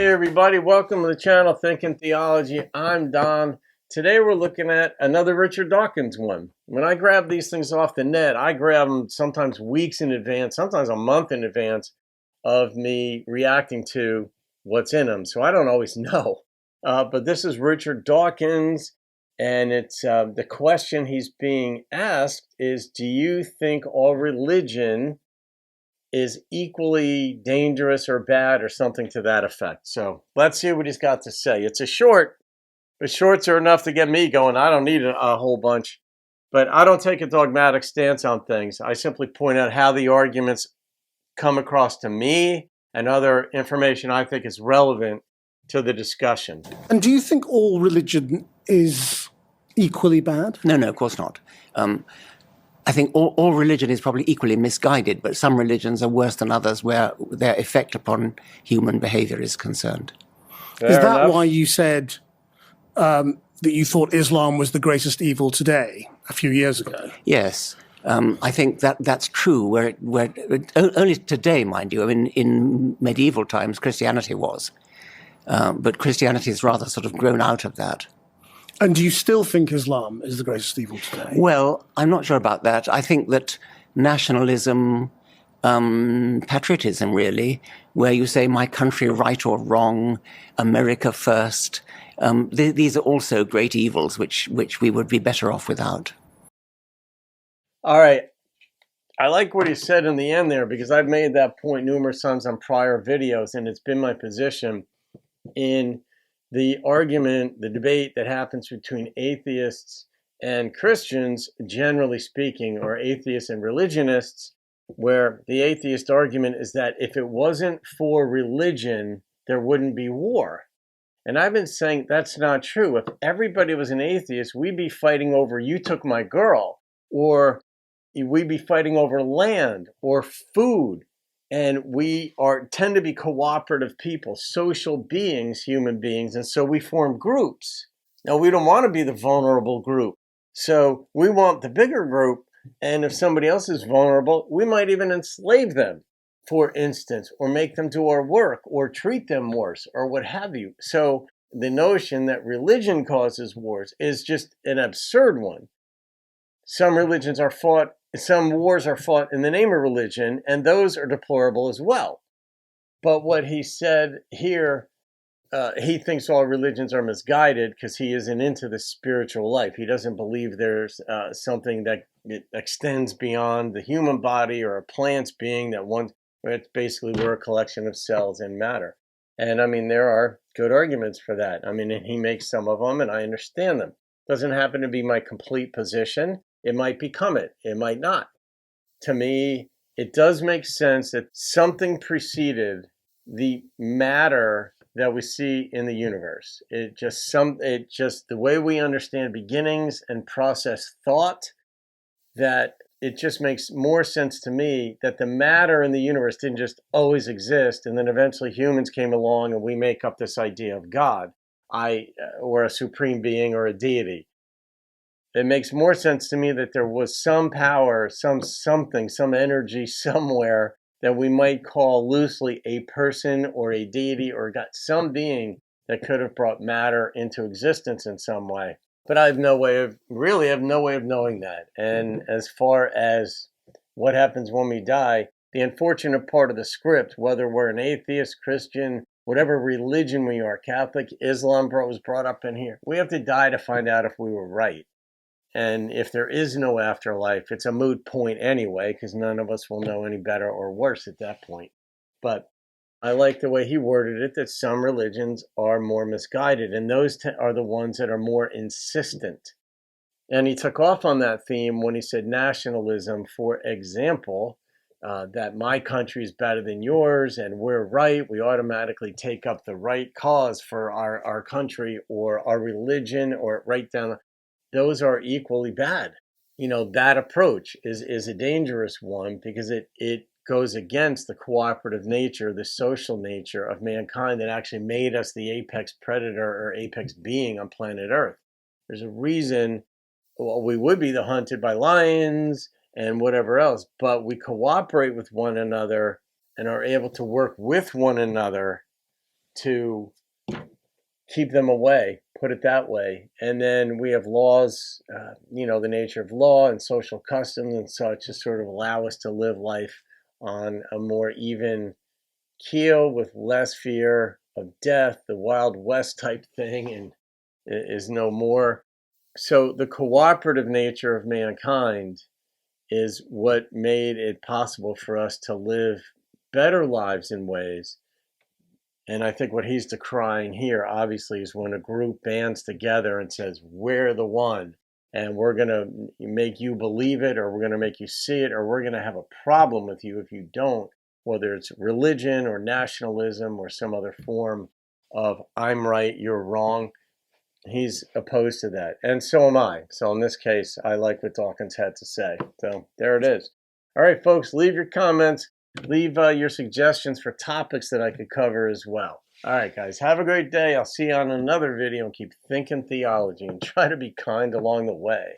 Hey everybody, welcome to the channel Thinking Theology. I'm Don. Today we're looking at another Richard Dawkins one. When I grab these things off the net, I grab them sometimes weeks in advance, sometimes a month in advance of me reacting to what's in them. So I don't always know. But this is Richard Dawkins, and it's the question he's being asked is, do you think all religion is equally dangerous or bad or something to that effect? So let's see what he's got to say. It's a short, but shorts are enough to get me going. I don't need a whole bunch, but I don't take a dogmatic stance on things. I simply point out how the arguments come across to me and other information I think is relevant to the discussion. And do you think all religion is equally bad? No, of course not. I think all religion is probably equally misguided, but some religions are worse than others where their effect upon human behavior is concerned. Fair Is that enough. why you said that you thought Islam was the greatest evil today, a few years ago? Yes, I think that's true. Where only today, mind you, I mean, in medieval times, Christianity was. But Christianity has rather sort of grown out of that. And do you still think Islam is the greatest evil today? Well, I'm not sure about that. I think that nationalism, patriotism really, where you say my country right or wrong, America first, these are also great evils which we would be better off without. All right. I like what he said in the end there, because I've made that point numerous times on prior videos, and it's been my position in the argument, the debate that happens between atheists and Christians, generally speaking, or atheists and religionists, where the atheist argument is that if it wasn't for religion, there wouldn't be war. And I've been saying that's not true. If everybody was an atheist, we'd be fighting over you took my girl, or we'd be fighting over land or food. And we tend to be cooperative people, social beings, human beings, and so we form groups. Now, we don't want to be the vulnerable group, so we want the bigger group, and if somebody else is vulnerable, we might even enslave them, for instance, or make them do our work, or treat them worse, or what have you. So the notion that religion causes wars is just an absurd one. Some wars are fought in the name of religion, and those are deplorable as well. But what he said here, he thinks all religions are misguided because he isn't into the spiritual life. He doesn't believe there's something that extends beyond the human body or a plant's being, it's basically we're a collection of cells and matter. And I mean, there are good arguments for that. I mean, and he makes some of them, and I understand them. Doesn't happen to be my complete position. It might become it. It might not. To me, it does make sense that something preceded the matter that we see in the universe. It just the way we understand beginnings and process thought, that it just makes more sense to me that the matter in the universe didn't just always exist, and then eventually humans came along and we make up this idea of God, or a supreme being or a deity. It makes more sense to me that there was some power, some energy somewhere that we might call loosely a person or a deity or some being that could have brought matter into existence in some way. But I have no way of knowing that. And as far as what happens when we die, the unfortunate part of the script, whether we're an atheist, Christian, whatever religion we are, Catholic, Islam was brought up in here, we have to die to find out if we were right. And if there is no afterlife, it's a moot point anyway, because none of us will know any better or worse at that point. But I like the way he worded it, that some religions are more misguided, and those are the ones that are more insistent. And he took off on that theme when he said nationalism, for example, that my country is better than yours and we're right. We automatically take up the right cause for our country or our religion, or right down. Those are equally bad. That approach is a dangerous one, because it goes against the cooperative nature, the social nature of mankind that actually made us the apex predator or apex being on planet Earth. There's a reason we would be the hunted by lions and whatever else, but we cooperate with one another and are able to work with one another to keep them away, put it that way. And then we have laws, the nature of law and social customs and such to sort of allow us to live life on a more even keel with less fear of death. The Wild West type thing and is no more. So the cooperative nature of mankind is what made it possible for us to live better lives in ways. And I think what he's decrying here, obviously, is when a group bands together and says, we're the one, and we're going to make you believe it, or we're going to make you see it, or we're going to have a problem with you if you don't, whether it's religion or nationalism or some other form of I'm right, you're wrong. He's opposed to that. And so am I. So in this case, I like what Dawkins had to say. So there it is. All right, folks, leave your comments. Leave your suggestions for topics that I could cover as well. All right, guys, have a great day. I'll see you on another video and keep thinking theology and try to be kind along the way.